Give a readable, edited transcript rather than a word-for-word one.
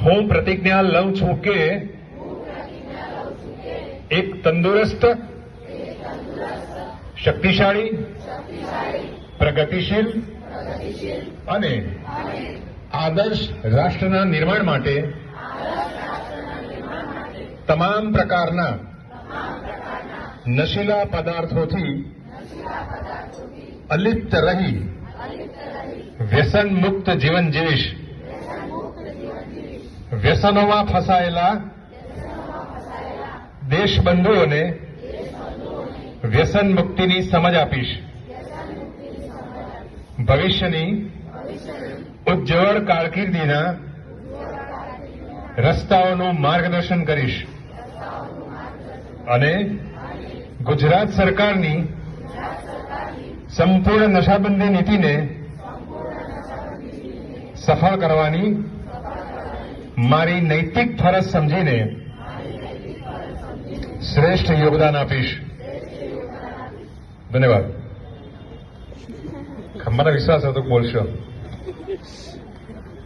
હું પ્રતિજ્ઞા લઉં છું કે એક તંદુરસ્ત, શક્તિશાળી, પ્રગતિશીલ અને આદર્શ રાષ્ટ્રના નિર્માણ માટે તમામ પ્રકારના નશીલા પદાર્થોથી અલિપ્ત રહી વ્યસન મુક્ત જીવન જીવીશ. વ્યસનોમાં ફસાયેલા દેશબંધુઓને વ્યસન મુક્તિની સમજ આપીશ. ભવિષ્યની ઉજ્જવળ કારકિર્દીના રસ્તાઓનું માર્ગદર્શન કરીશ અને ગુજરાત સરકારની સંપૂર્ણ નશાબંધી નીતિને સફળ કરવાની મારી નૈતિક ફરજ સમજીને શ્રેષ્ઠ યોગદાન આપીશ. ધન્યવાદ. મને વિશ્વાસ હતો બોલશો.